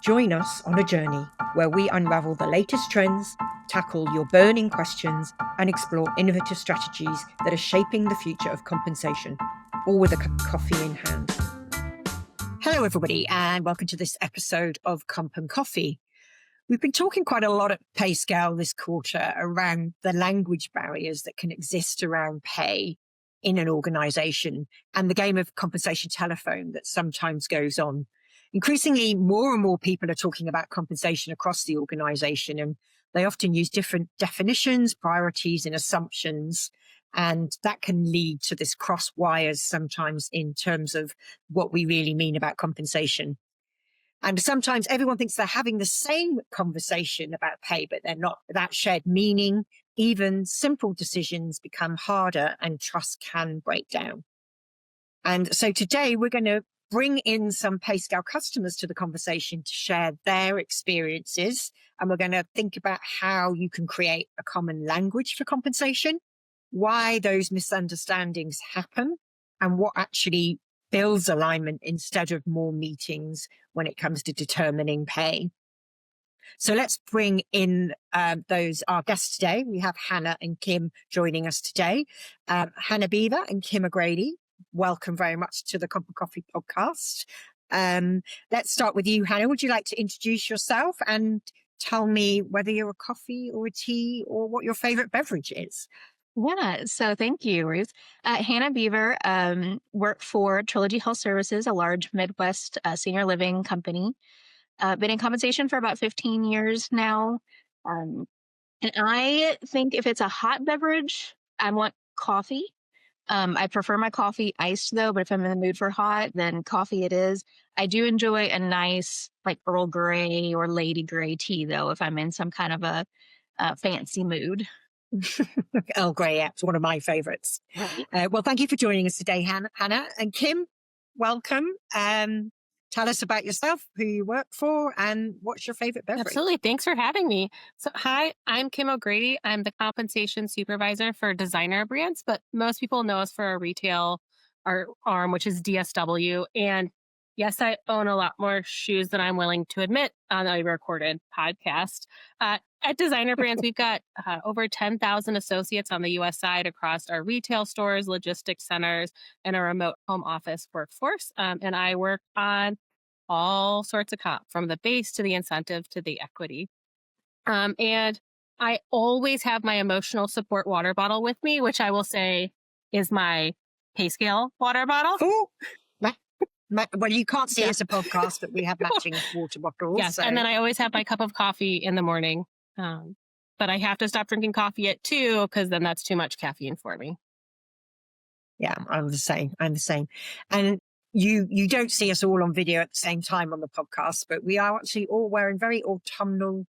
Join us on a journey where we unravel the latest trends, tackle your burning questions, and explore innovative strategies that are shaping the future of compensation, all with a cup of coffee in hand. Hello, everybody, and welcome to this episode of Comp and Coffee. We've been talking quite a lot at Pay Scale this quarter around the language barriers that can exist around pay in an organization and the game of compensation telephone that sometimes goes on. Increasingly, more and more people are talking about compensation across the organization, and they often use different definitions, priorities, and assumptions. And that can lead to this cross wires sometimes in terms of what we really mean about compensation. And sometimes everyone thinks they're having the same conversation about pay, but they're not. Without shared meaning, even simple decisions become harder and trust can break down. And so today we're going to bring in some Pay Scale customers to the conversation to share their experiences. And we're going to think about how you can create a common language for compensation, why those misunderstandings happen, and what actually builds alignment instead of more meetings when it comes to determining pay. So let's bring in our guests today. We have Hannah and Kim joining us today. Hannah Beaver and Kim O'Grady, welcome very much to the Comp and Coffee podcast. Let's start with you, Hannah. Would you like to introduce yourself and tell me whether you're a coffee or a tea or what your favorite beverage is? Yeah, so thank you, Ruth. Hannah Beaver, work for Trilogy Health Services, a large Midwest senior living company. Been in compensation for about 15 years now. And I think if it's a hot beverage, I want coffee. I prefer my coffee iced though, but if I'm in the mood for hot, then coffee it is. I do enjoy a nice like Earl Grey or Lady Grey tea though, if I'm in some kind of a fancy mood. Earl Grey, yeah, it's one of my favorites. Right. Well, thank you for joining us today, Hannah. And Kim, welcome. Tell us about yourself, who you work for, and what's your favorite beverage? Absolutely. Thanks for having me. So, hi, I'm Kim O'Grady. I'm the compensation supervisor for designer brands, but most people know us for our retail arm, which is DSW. And yes, I own a lot more shoes than I'm willing to admit on a recorded podcast. At Designer Brands, we've got over 10,000 associates on the U.S. side across our retail stores, logistics centers, and a remote home office workforce. And I work on all sorts of comp, from the base to the incentive to the equity. And I always have my emotional support water bottle with me, which I will say is my Pay Scale water bottle. Oh, well, you can't see it's a podcast, but we have matching water bottles. Yes, so. And then I always have my cup of coffee in the morning. But I have to stop drinking coffee at 2 because then that's too much caffeine for me. Yeah, I'm the same. And you don't see us all on video at the same time on the podcast, but we are actually all wearing very autumnal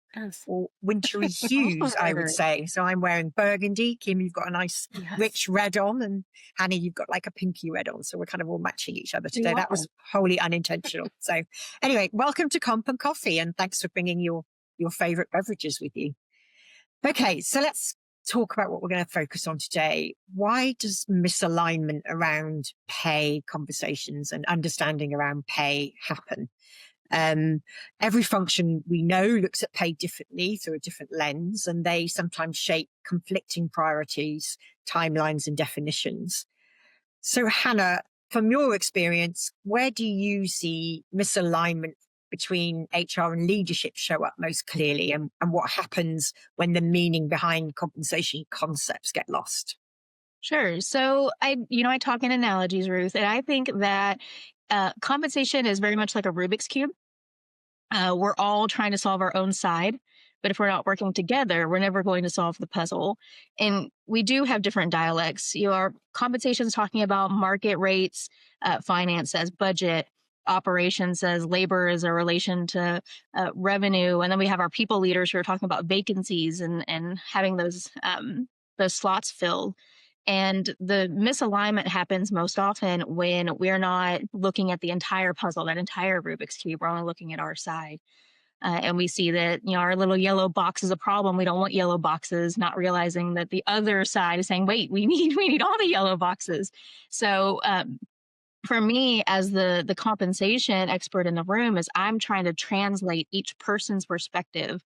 or wintry hues, I would say. So I'm wearing burgundy. Kim, you've got a nice rich red on, and Hannah, you've got like a pinky red on. So we're kind of all matching each other today. That was wholly unintentional. So anyway, welcome to Comp and Coffee, and thanks for bringing your favorite beverages with you. Okay, so let's talk about what we're going to focus on today. Why does misalignment around pay conversations and understanding around pay happen? Every function we know looks at pay differently through a different lens, and they sometimes shape conflicting priorities, timelines, and definitions. So Hannah, from your experience, where do you see misalignment between HR and leadership show up most clearly, and what happens when the meaning behind compensation concepts get lost? Sure. So I talk in analogies, Ruth, and I think that compensation is very much like a Rubik's Cube. We're all trying to solve our own side, but if we're not working together, we're never going to solve the puzzle. And we do have different dialects. Our compensation is talking about market rates, finance as budget, operations as labor is a relation to revenue. And then we have our people leaders who are talking about vacancies and having those slots filled. And the misalignment happens most often when we're not looking at the entire puzzle, that entire Rubik's Cube. We're only looking at our side. And we see that, our little yellow box is a problem. We don't want yellow boxes, not realizing that the other side is saying, wait, we need all the yellow boxes. So For me, as the compensation expert in the room, is I'm trying to translate each person's perspective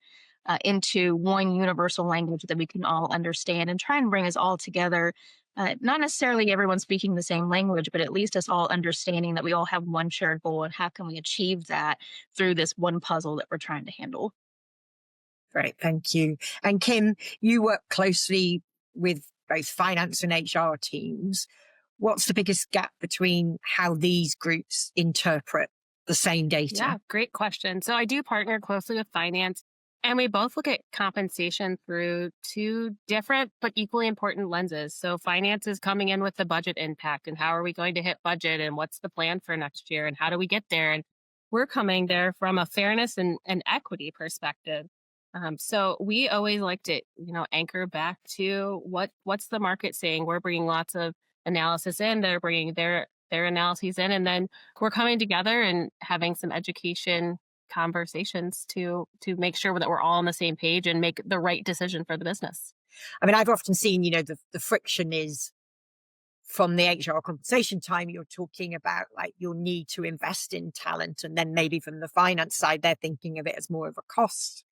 into one universal language that we can all understand and try and bring us all together. Not necessarily everyone speaking the same language, but at least us all understanding that we all have one shared goal and how can we achieve that through this one puzzle that we're trying to handle. Great, thank you. And Kim, you work closely with both finance and HR teams. What's the biggest gap between how these groups interpret the same data? Yeah, great question. So I do partner closely with finance, and we both look at compensation through two different but equally important lenses. So finance is coming in with the budget impact and how are we going to hit budget and what's the plan for next year and how do we get there? And we're coming there from a fairness and equity perspective. So we always like to, anchor back to what's the market saying. We're bringing lots of analysis in. They're bringing their analyses in, and then we're coming together and having some education conversations to make sure that we're all on the same page and make the right decision for the business. I mean, I've often seen, the friction is from the HR compensation time, you're talking about like your need to invest in talent. And then maybe from the finance side, they're thinking of it as more of a cost,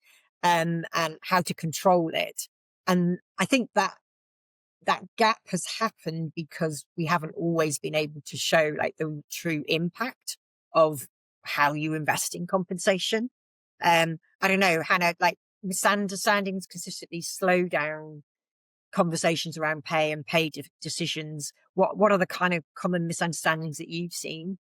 and how to control it. And I think that gap has happened because we haven't always been able to show like the true impact of how you invest in compensation. I don't know, Hannah, like misunderstandings consistently slow down conversations around pay and pay decisions. What are the kind of common misunderstandings that you've seen?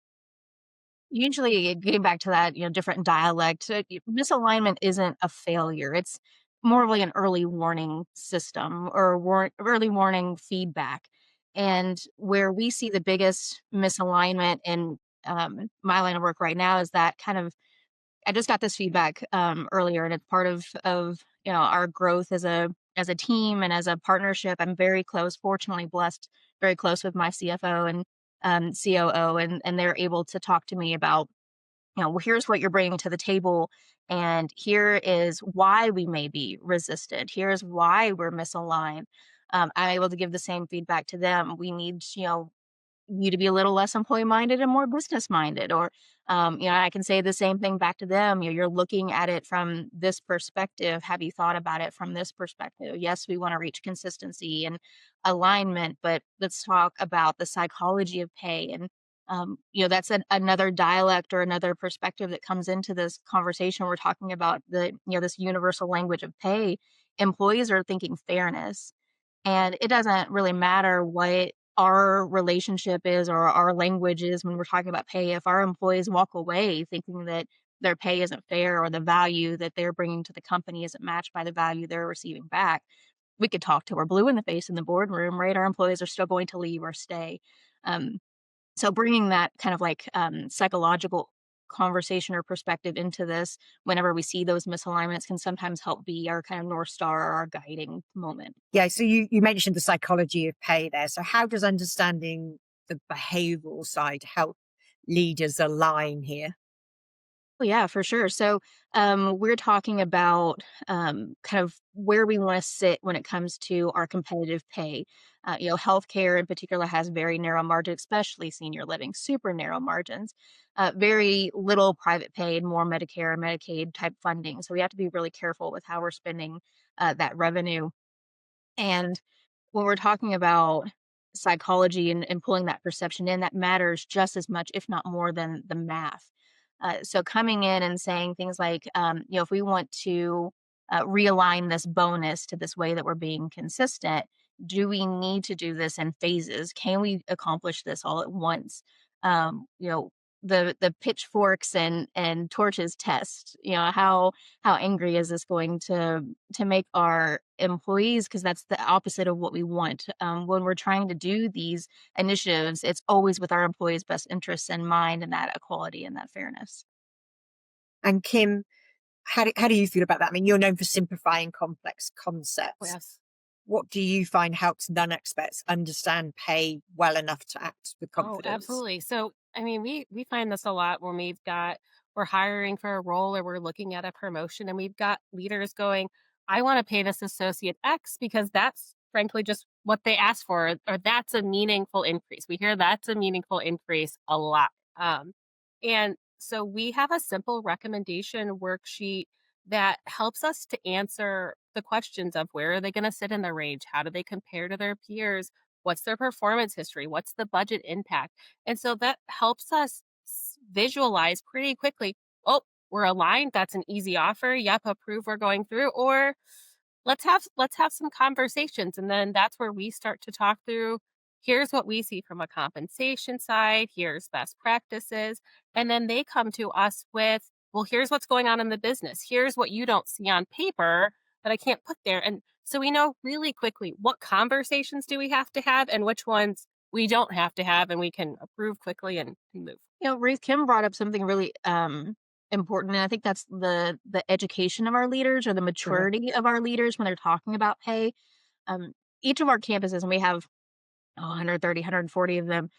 Usually, getting back to that, different dialect, misalignment isn't a failure. It's more of like an early warning system or early warning feedback. And where we see the biggest misalignment in my line of work right now is that kind of I just got this feedback earlier, and it's part of our growth as a team and as a partnership. I'm very close, fortunately blessed, very close with my CFO and COO, and they're able to talk to me about well, here's what you're bringing to the table, and here is why we may be resistant. Here's why we're misaligned. I'm able to give the same feedback to them. We need you to be a little less employee minded and more business minded, or I can say the same thing back to them. You're looking at it from this perspective. Have you thought about it from this perspective? Yes, we want to reach consistency and alignment, but let's talk about the psychology of pay. And that's another dialect or another perspective that comes into this conversation. We're talking about this universal language of pay. Employees are thinking fairness, and it doesn't really matter what our relationship is or our language is when we're talking about pay. If our employees walk away thinking that their pay isn't fair or the value that they're bringing to the company isn't matched by the value they're receiving back, we could talk till we're blue in the face in the boardroom, right? Our employees are still going to leave or stay. Um, so bringing that kind of like psychological conversation or perspective into this whenever we see those misalignments can sometimes help be our kind of North Star or our guiding moment. Yeah, so you mentioned the psychology of pay there. So how does understanding the behavioral side help leaders align here? Oh, yeah, for sure. So, we're talking about kind of where we want to sit when it comes to our competitive pay. Healthcare in particular has very narrow margins, especially senior living, super narrow margins. Very little private paid, more Medicare and Medicaid type funding. So we have to be really careful with how we're spending that revenue. And when we're talking about psychology and pulling that perception in, that matters just as much, if not more, than the math. So coming in and saying things like, if we want to realign this bonus to this way that we're being consistent, do we need to do this in phases? Can we accomplish this all at once? Um, you know, the pitchforks and torches test. How angry is this going to make our employees? Because that's the opposite of what we want. When we're trying to do these initiatives, it's always with our employees' best interests in mind and that equality and that fairness. And Kim, how do you feel about that? I mean, you're known for simplifying complex Oh, concepts. yes. What do you find helps non-experts understand pay well enough to act with Oh, confidence? absolutely. So, I mean, we find this a lot when we're hiring for a role or we're looking at a promotion and we've got leaders going, I want to pay this associate X because that's frankly just what they asked for, or that's a meaningful increase. We hear that's a meaningful increase a lot. And so we have a simple recommendation worksheet that helps us to answer the questions of where are they going to sit in the range? How do they compare to their peers? What's their performance history? What's the budget impact? And so that helps us visualize pretty quickly. Oh, we're aligned. That's an easy offer. Yep, approve. We're going through. Or let's have some conversations, and then that's where we start to talk through. Here's what we see from a compensation side. Here's best practices, and then they come to us with, well, here's what's going on in the business. Here's what you don't see on paper that I can't put there, and so we know really quickly what conversations do we have to have and which ones we don't have to have, and we can approve quickly and move. Ruth, Kim brought up something really important, and I think that's the education of our leaders or the Yeah. maturity of our leaders when they're talking about pay. Um, each of our campuses, and we have 130, 140 of them,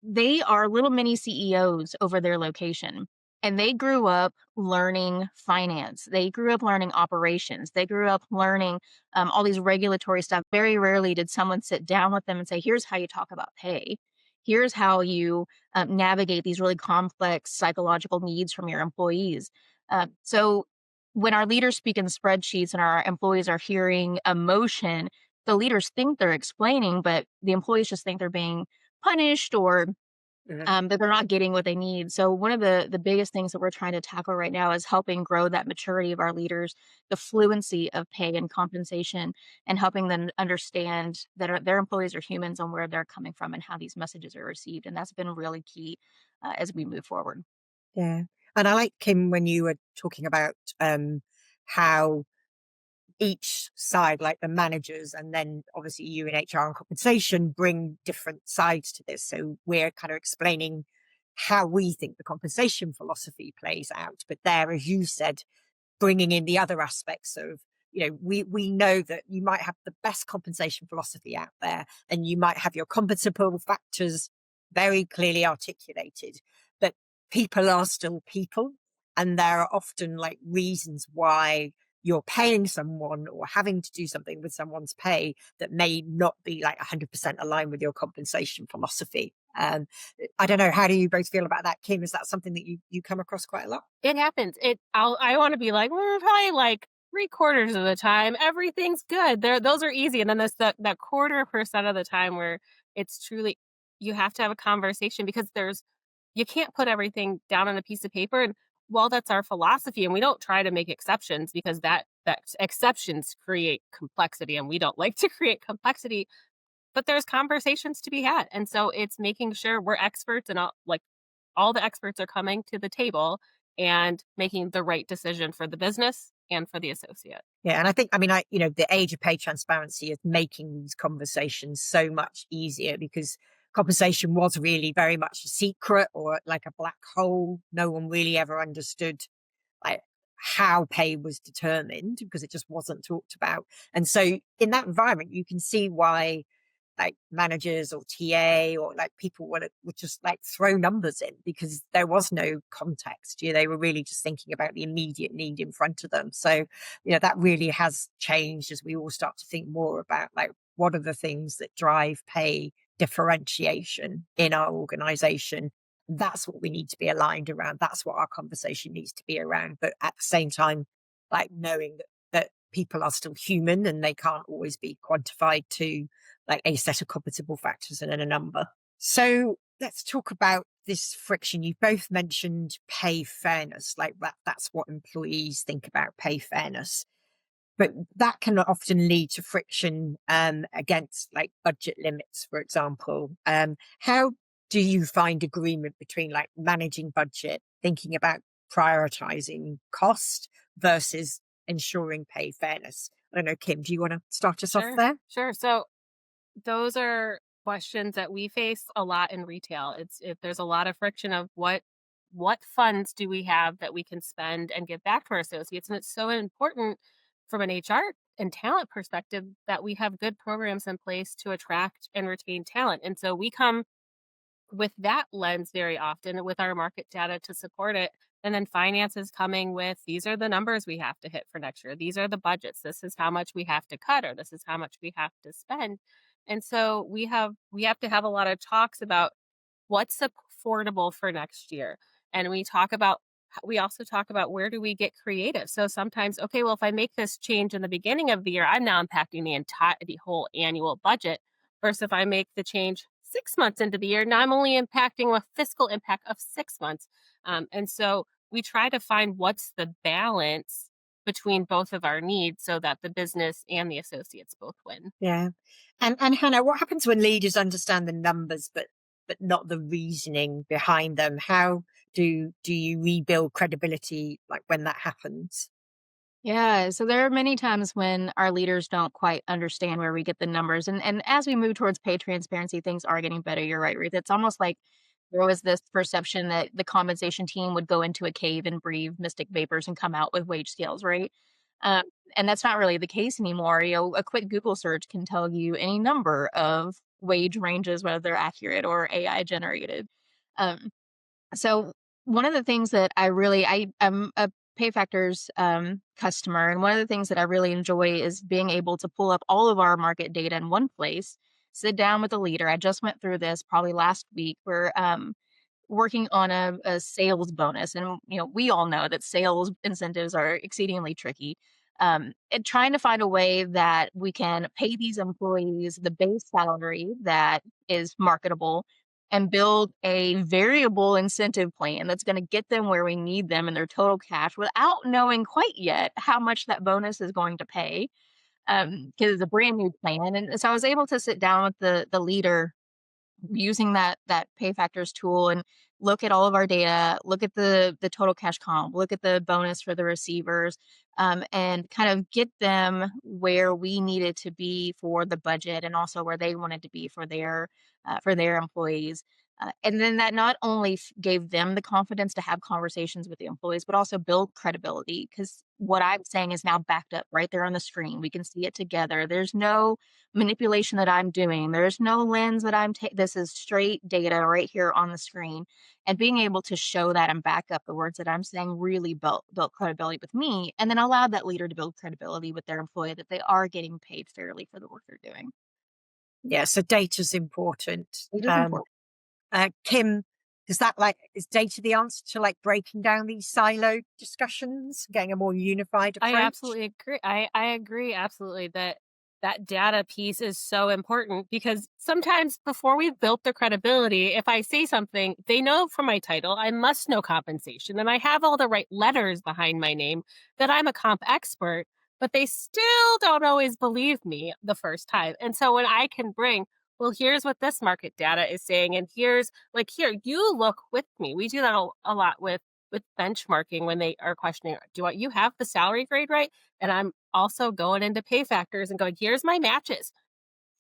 they are little mini CEOs over their location. And they grew up learning finance. They grew up learning operations. They grew up learning all these regulatory stuff. Very rarely did someone sit down with them and say, here's how you talk about pay. Here's how you navigate these really complex psychological needs from your employees. So when our leaders speak in spreadsheets and our employees are hearing emotion, the leaders think they're explaining, but the employees just think they're being punished or Yeah. that they're not getting what they need. So one of the biggest things that we're trying to tackle right now is helping grow that maturity of our leaders, the fluency of pay and compensation, and helping them understand that their employees are humans and where they're coming from and how these messages are received. And that's been really key as we move forward. Yeah. And I like, Kim, when you were talking about how each side, like the managers and then obviously you in HR and compensation, bring different sides to this. So we're kind of explaining how we think the compensation philosophy plays out. But there, as you said, bringing in the other aspects of, we know that you might have the best compensation philosophy out there and you might have your compensable factors very clearly articulated, but people are still people, and there are often like reasons why you're paying someone or having to do something with someone's pay that may not be like 100% aligned with your compensation philosophy. I don't know, how do you both feel about that, Kim? Is that something that you come across quite a lot? It happens. I want to be like, we're probably like 3/4 of the time, everything's good. Those are easy. And then there's that 1/4% of the time where it's truly, you have to have a conversation because you can't put everything down on a piece of paper. And while that's our philosophy, and we don't try to make exceptions because that exceptions create complexity and we don't like to create complexity, but there's conversations to be had. And so it's making sure we're experts and all the experts are coming to the table and making the right decision for the business and for the associate. Yeah, and I think, the age of pay transparency is making these conversations so much easier because compensation was really very much a secret or like a black hole. No one really ever understood like how pay was determined because it just wasn't talked about. And so in that environment, you can see why like managers or TA or like people would just like throw numbers in because there was no context. They were really just thinking about the immediate need in front of them. So, that really has changed as we all start to think more about like what are the things that drive pay differentiation in our organization. That's what we need to be aligned around. That's what our conversation needs to be around. But at the same time, like knowing that people are still human and they can't always be quantified to like a set of compensable factors and then a number. So let's talk about this friction. You both mentioned pay fairness, like that's what employees think about pay fairness. But that can often lead to friction against like budget limits, for example. How do you find agreement between like managing budget, thinking about prioritizing cost versus ensuring pay fairness? I don't know, Kim, do you want to start us off Sure, there? sure. So those are questions that we face a lot in retail. It's if there's a lot of friction of what funds do we have that we can spend and give back to our associates, and it's so important from an HR and talent perspective that we have good programs in place to attract and retain talent. And so we come with that lens very often with our market data to support it. And then finance is coming with, these are the numbers we have to hit for next year. These are the budgets. This is how much we have to cut, or this is how much we have to spend. And so we have to have a lot of talks about what's affordable for next year. And we also talk about, where do we get creative? So sometimes, okay, well, if I make this change in the beginning of the year, I'm now impacting the whole annual budget. Versus if I make the change 6 months into the year, now I'm only impacting a fiscal impact of 6 months. And so we try to find what's the balance between both of our needs so that the business and the associates both win. Yeah. And Hannah, what happens when leaders understand the numbers but not the reasoning behind them? How do you rebuild credibility like when that happens? Yeah, so there are many times when our leaders don't quite understand where we get the numbers. And as we move towards pay transparency, things are getting better. You're right, Ruth. It's almost like there was this perception that the compensation team would go into a cave and breathe mystic vapors and come out with wage scales, right? Um, and that's not really the case anymore. A quick Google search can tell you any number of wage ranges, whether they're accurate or AI generated. Um, so one of the things that I'm a PayFactors customer, and one of the things that I really enjoy is being able to pull up all of our market data in one place, sit down with a leader. I just went through this probably last week. We're working on a sales bonus, and we all know that sales incentives are exceedingly tricky. And trying to find a way that we can pay these employees the base salary that is marketable and build a variable incentive plan that's going to get them where we need them in their total cash without knowing quite yet how much that bonus is going to pay. Because it's a brand new plan. And so I was able to sit down with the leader using that pay factors tool and look at all of our data, look at the total cash comp, look at the bonus for the receivers, and kind of get them where we needed to be for the budget and also where they wanted to be for their employees. And then that not only gave them the confidence to have conversations with the employees, but also build credibility, because what I'm saying is now backed up right there on the screen. We can see it together. There's no manipulation that I'm doing. There's no lens that I'm taking. This is straight data right here on the screen. And being able to show that and back up the words that I'm saying really built credibility with me, and then allowed that leader to build credibility with their employee that they are getting paid fairly for the work they're doing. Yeah, so data's important. It is important. Kim, is data the answer to like breaking down these siloed discussions, getting a more unified I approach? absolutely agree. I agree absolutely that data piece is so important, because sometimes before we've built the credibility, if I say something, they know from my title, I must know compensation, and I have all the right letters behind my name that I'm a comp expert, but they still don't always believe me the first time. And so when I can bring, well, here's what this market data is saying, and here's like, here, you look with me. We do that a lot with benchmarking when they are questioning, you have the salary grade right? And I'm also going into pay factors and going, here's my matches.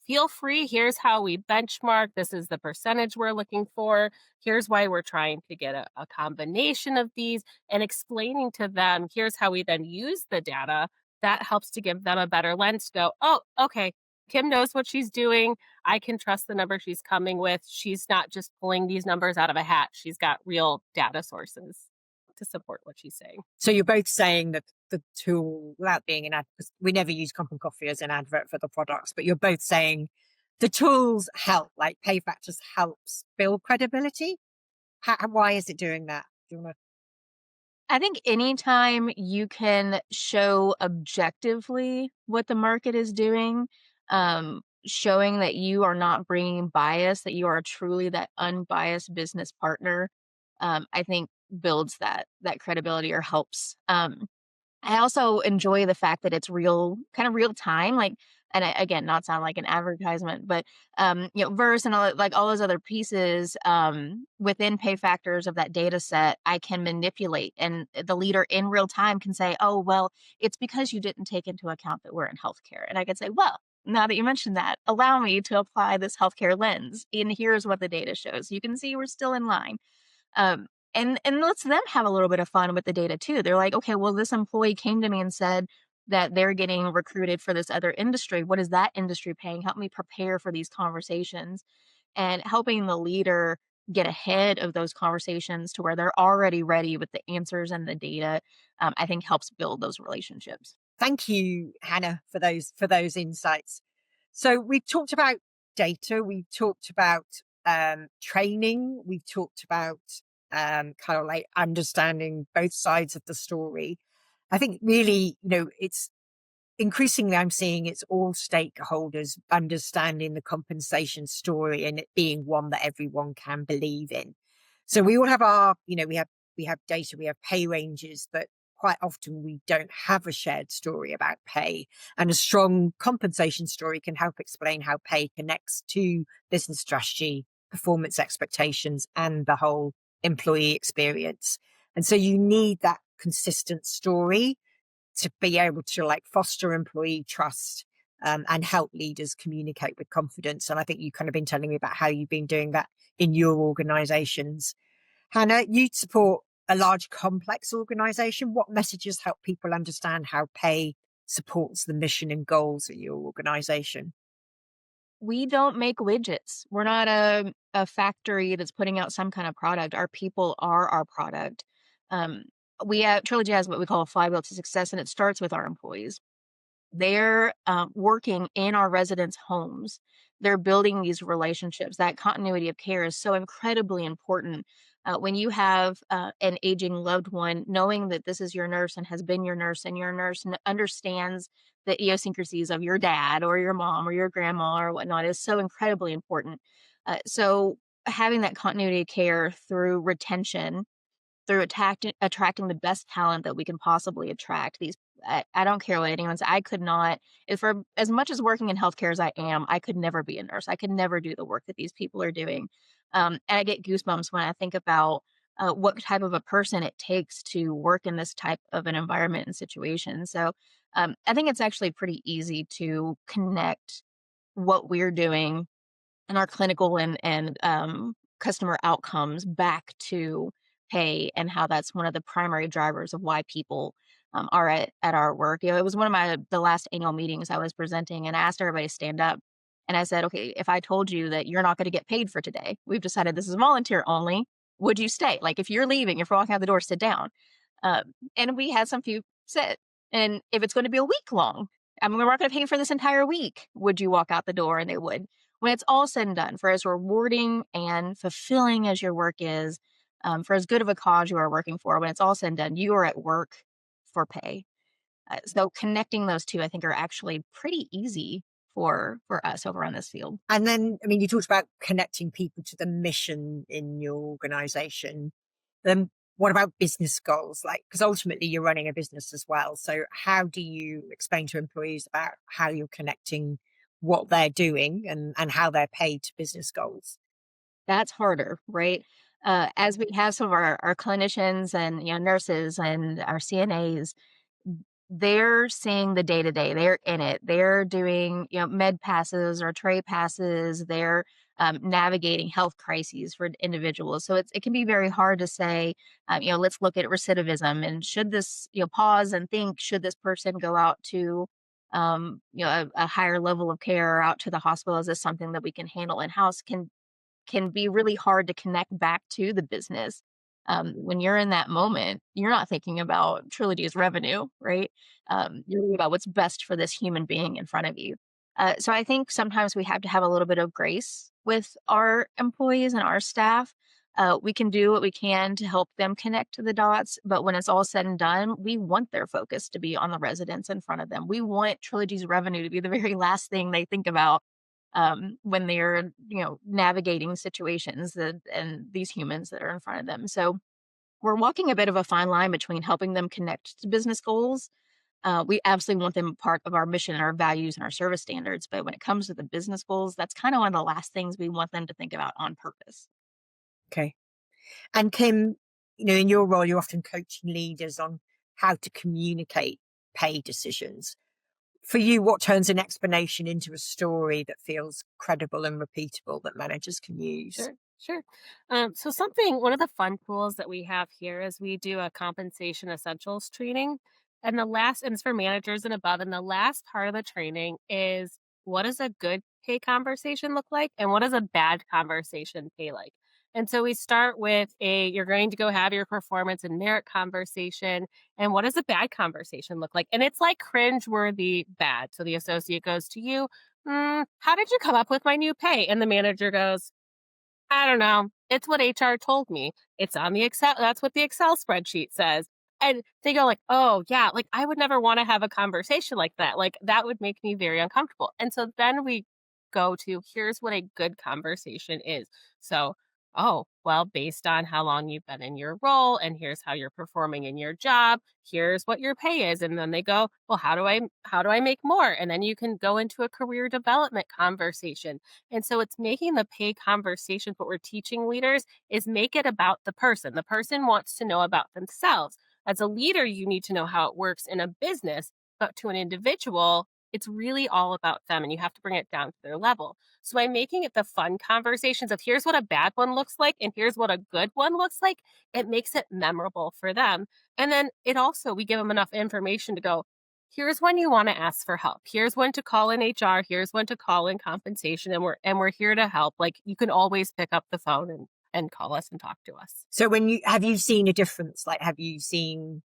Feel free. Here's how we benchmark. This is the percentage we're looking for. Here's why we're trying to get a combination of these, and explaining to them, here's how we then use the data. That helps to give them a better lens to go, oh, okay, Kim knows what she's doing. I can trust the number she's coming with. She's not just pulling these numbers out of a hat. She's got real data sources to support what she's saying. So you're both saying that the tool, without being an ad, because we never use Comp and Coffee as an advert for the products, but you're both saying the tools help, like Pay Factors helps build credibility. Why is it doing that? Do you want I think anytime you can show objectively what the market is doing, showing that you are not bringing bias, that you are truly that unbiased business partner, I think builds that credibility or helps. I also enjoy the fact that it's kind of real time, like, and again, not sound like an advertisement, but Verse and all those other pieces within pay factors of that data set, I can manipulate, and the leader in real time can say, "Oh, well, it's because you didn't take into account that we're in healthcare," and I could say, "Well, now that you mentioned that, allow me to apply this healthcare lens, and here's what the data shows. You can see we're still in line." Um, and lets them have a little bit of fun with the data too. They're like, okay, well, this employee came to me and said that they're getting recruited for this other industry. What is that industry paying? Help me prepare for these conversations, and helping the leader get ahead of those conversations to where they're already ready with the answers and the data, I think helps build those relationships. Thank you, Hannah, for those insights. So we've talked about data, we've talked about training, we've talked about kind of like understanding both sides of the story. I think really, it's increasingly I'm seeing it's all stakeholders understanding the compensation story and it being one that everyone can believe in. So we all have our, we have data, we have pay ranges, but quite often we don't have a shared story about pay. And a strong compensation story can help explain how pay connects to business strategy, performance expectations, and the whole employee experience. And so you need that consistent story to be able to like foster employee trust, and help leaders communicate with confidence. And I think you've kind of been telling me about how you've been doing that in your organizations. Hannah, you support a large complex organization. What messages help people understand how pay supports the mission and goals of your organization? We don't make widgets. We're not a factory that's putting out some kind of product. Our people are our product. Um, we have Trilogy has what we call a flywheel to success, and it starts with our employees. They're working in our residents' homes. They're building these relationships. That continuity of care is so incredibly important. When you have an aging loved one, knowing that this is your nurse and has been your nurse, and your nurse understands the idiosyncrasies of your dad or your mom or your grandma or whatnot is so incredibly important. So having that continuity of care through retention, through attracting the best talent that we can possibly attract. I don't care what anyone says. I could not, if for as much as working in healthcare as I am, I could never be a nurse. I could never do the work that these people are doing. And I get goosebumps when I think about what type of a person it takes to work in this type of an environment and situation. So I think it's actually pretty easy to connect what we're doing and our clinical and customer outcomes back to pay, and how that's one of the primary drivers of why people are at our work. It was one of the last annual meetings I was presenting, and I asked everybody to stand up. And I said, okay, if I told you that you're not going to get paid for today, we've decided this is volunteer only, would you stay? Like if you're leaving, if you're walking out the door, sit down. And we had some few sit. And if it's going to be a week long, we're not going to pay for this entire week, would you walk out the door? And they would. When it's all said and done, for as rewarding and fulfilling as your work is, for as good of a cause you are working for, when it's all said and done, you are at work for pay. So connecting those two, I think, are actually pretty easy for us over on this field. And then, I mean, you talked about connecting people to the mission in your organization. Then what about business goals? Like, because ultimately you're running a business as well. So how do you explain to employees about how you're connecting what they're doing and how they're paid to business goals? That's harder, right? As we have some of our clinicians and nurses and our CNAs, they're seeing the day to day. They're in it. They're doing med passes or tray passes. They're navigating health crises for individuals. So it can be very hard to say, let's look at recidivism and should this pause and think, should this person go out to a higher level of care or out to the hospital? Is this something that we can handle in house? Can be really hard to connect back to the business. When you're in that moment, you're not thinking about Trilogy's revenue, right? You're thinking about what's best for this human being in front of you. So I think sometimes we have to have a little bit of grace with our employees and our staff. We can do what we can to help them connect to the dots, but when it's all said and done, we want their focus to be on the residents in front of them. We want Trilogy's revenue to be the very last thing they think about when they're navigating situations and these humans that are in front of them. So we're walking a bit of a fine line between helping them connect to business goals. We absolutely want them part of our mission and our values and our service standards, but when it comes to the business goals, that's kind of one of the last things we want them to think about on purpose. Okay. And Kim, in your role, you're often coaching leaders on how to communicate pay decisions. For you, what turns an explanation into a story that feels credible and repeatable that managers can use? Sure. So one of the fun tools that we have here is we do a compensation essentials training. And it's for managers and above. And the last part of the training is, what does a good pay conversation look like? And what does a bad conversation pay like? And so we start with you're going to go have your performance and merit conversation. And what does a bad conversation look like? And it's like cringe-worthy bad. So the associate goes to you, how did you come up with my new pay? And the manager goes, I don't know. It's what HR told me. It's on the Excel. That's what the Excel spreadsheet says. And they go like, "Oh, yeah, like I would never want to have a conversation like that. Like that would make me very uncomfortable." And so then we go to here's what a good conversation is. So, oh, well, based on how long you've been in your role and here's how you're performing in your job, here's what your pay is. And then they go, "Well, how do I make more?" And then you can go into a career development conversation. And so it's making the pay conversation, what we're teaching leaders is make it about the person. The person wants to know about themselves. As a leader, you need to know how it works in a business, but to an individual, it's really all about them and you have to bring it down to their level. So by making it the fun conversations of here's what a bad one looks like and here's what a good one looks like, it makes it memorable for them. And then it also, we give them enough information to go, here's when you want to ask for help. Here's when to call in HR. Here's when to call in compensation. And we're here to help. Like you can always pick up the phone and call us and talk to us. So have you seen a difference? Like, have you seen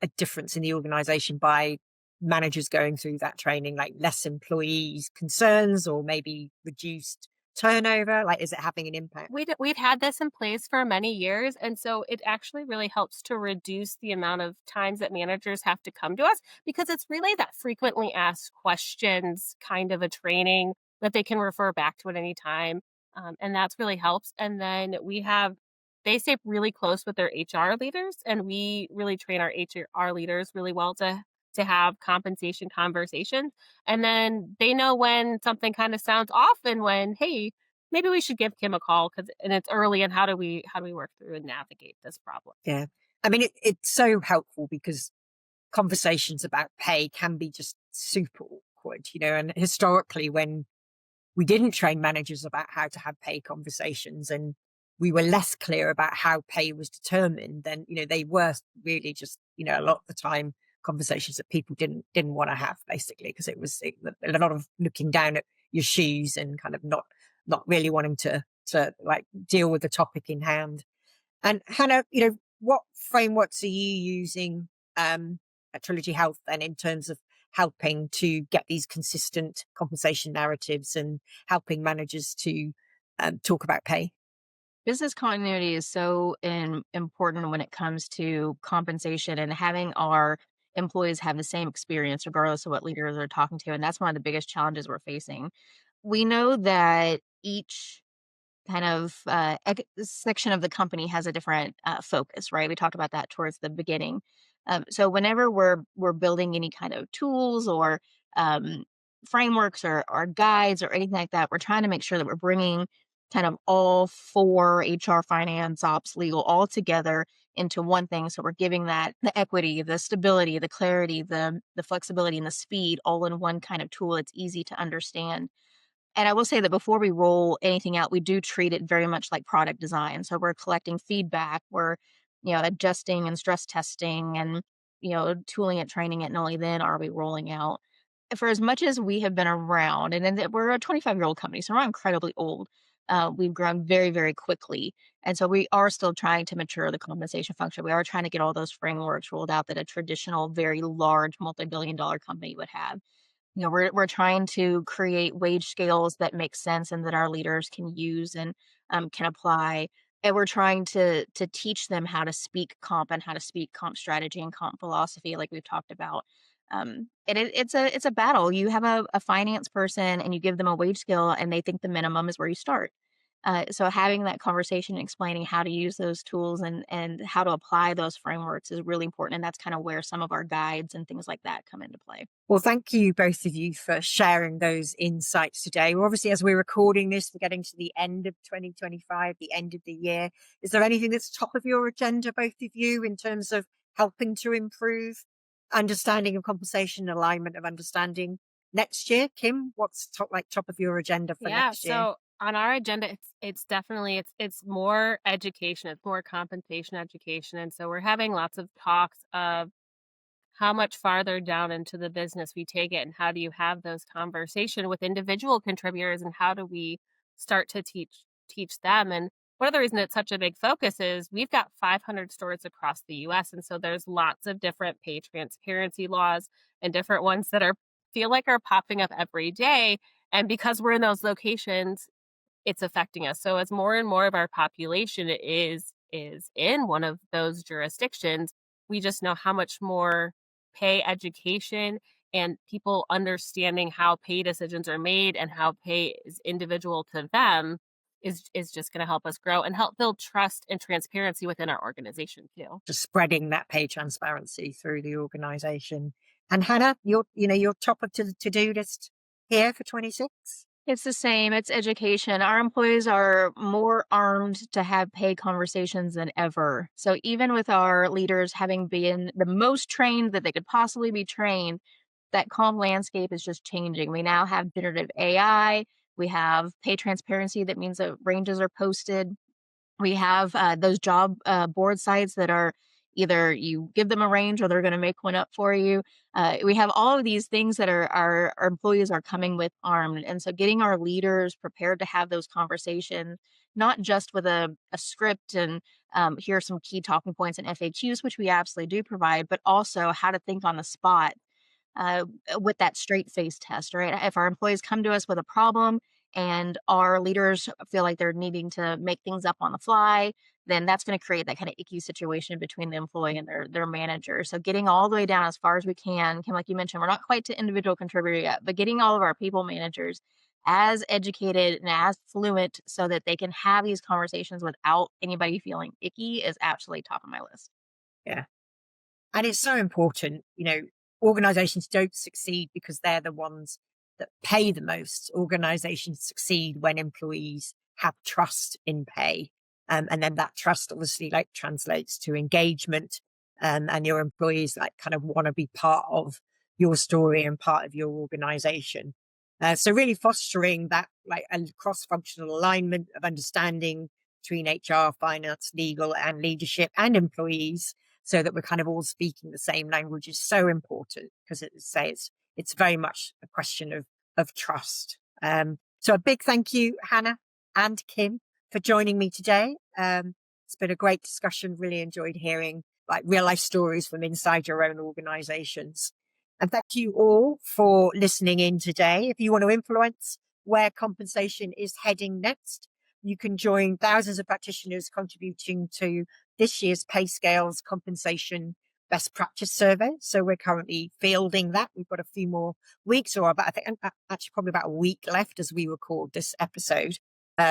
a difference in the organization by managers going through that training, like less employees concerns or maybe reduced turnover? Like, is it having an impact? We've had this in place for many years, and so it actually really helps to reduce the amount of times that managers have to come to us because it's really that frequently asked questions kind of a training that they can refer back to at any time, and that's really helps. And then they stay really close with their HR leaders, and we really train our HR leaders really well to have compensation conversations. And then they know when something kind of sounds off and when, hey, maybe we should give Kim a call and it's early and how do we work through and navigate this problem? Yeah. I mean, it's so helpful because conversations about pay can be just super awkward, and historically when we didn't train managers about how to have pay conversations and we were less clear about how pay was determined, then, they were really just, a lot of the time conversations that people didn't want to have basically, because a lot of looking down at your shoes and kind of not really wanting to like deal with the topic in hand. And Hannah, what frameworks are you using at Trilogy Health then in terms of helping to get these consistent compensation narratives and helping managers to talk about pay? Business continuity is so important when it comes to compensation and having our employees have the same experience regardless of what leaders are talking to. And that's one of the biggest challenges we're facing. We know that each kind of section of the company has a different focus, right? We talked about that towards the beginning. So whenever we're building any kind of tools or um, frameworks or guides or anything like that, we're trying to make sure that we're bringing kind of all four HR, finance, ops, legal all together into one thing. So we're giving that the equity, the stability, the clarity, the flexibility, and the speed all in one kind of tool. It's easy to understand. And I will say that before we roll anything out, we do treat it very much like product design. So we're collecting feedback, we're, adjusting and stress testing and, tooling it, training it, and only then are we rolling out. For as much as we have been around, and then we're a 25-year-old company, so we're not incredibly old. We've grown very, very quickly. And so we are still trying to mature the compensation function. We are trying to get all those frameworks rolled out that a traditional, very large, multi-billion-dollar company would have. We're trying to create wage scales that make sense and that our leaders can use and can apply. And we're trying to teach them how to speak comp and how to speak comp strategy and comp philosophy, like we've talked about. And it's a battle. You have a finance person and you give them a wage scale, and they think the minimum is where you start. So having that conversation and explaining how to use those tools and how to apply those frameworks is really important. And that's kind of where some of our guides and things like that come into play. Well, thank you, both of you, for sharing those insights today. Well, obviously, as we're recording this, we're getting to the end of 2025, the end of the year. Is there anything that's top of your agenda, both of you, in terms of helping to improve understanding of compensation, alignment of understanding next year? Kim, what's top of your agenda for Yeah, next year? so on our agenda, it's definitely it's more education, it's more compensation education, and so we're having lots of talks of how much farther down into the business we take it and how do you have those conversation with individual contributors and how do we start to teach them. And one of the reasons it's such a big focus is we've got 500 stores across the US. And so there's lots of different pay transparency laws and different ones that feel like are popping up every day. And because we're in those locations, it's affecting us. So as more and more of our population is in one of those jurisdictions, we just know how much more pay education and people understanding how pay decisions are made and how pay is individual to them is just going to help us grow and help build trust and transparency within our organization too. Just spreading that pay transparency through the organization. And Hannah, your top of the to-do list here for 26? It's the same. It's education. Our employees are more armed to have pay conversations than ever. So even with our leaders having been the most trained that they could possibly be trained, that calm landscape is just changing. We now have generative AI. We have pay transparency. That means that ranges are posted. We have those job board sites that are either you give them a range or they're going to make one up for you. We have all of these things that our employees are coming with armed. And so getting our leaders prepared to have those conversations, not just with a script and here are some key talking points and FAQs, which we absolutely do provide, but also how to think on the spot uh, with that straight face test, right? If our employees come to us with a problem and our leaders feel like they're needing to make things up on the fly, then that's going to create that kind of icky situation between the employee and their manager. So getting all the way down as far as we can, Kim, like you mentioned, we're not quite to individual contributor yet, but getting all of our people managers as educated and as fluent so that they can have these conversations without anybody feeling icky is absolutely top of my list. Yeah. And it's so important, organizations don't succeed because they're the ones that pay the most. Organizations succeed when employees have trust in pay. And then that trust obviously translates to engagement, and your employees kind of want to be part of your story and part of your organization. So really fostering that a cross-functional alignment of understanding between HR, finance, legal and leadership and employees, so that we're kind of all speaking the same language is so important because it's very much a question of trust. So a big thank you, Hannah and Kim, for joining me today. It's been a great discussion. Really enjoyed hearing real life stories from inside your own organizations. And thank you all for listening in today. If you want to influence where compensation is heading next, you can join thousands of practitioners contributing to this year's Pay Scales Compensation Best Practice Survey. So we're currently fielding that. We've got a few more weeks, or I think actually probably about a week left as we record this episode.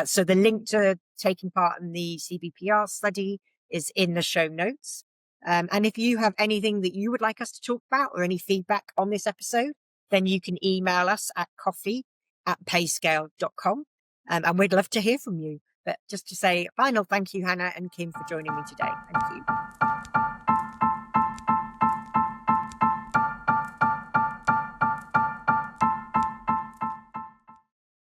So the link to taking part in the CBPR study is in the show notes. And if you have anything that you would like us to talk about or any feedback on this episode, then you can email us at coffee@payscale.com. And we'd love to hear from you. But just to say a final thank you, Hannah and Kim, for joining me today. Thank you.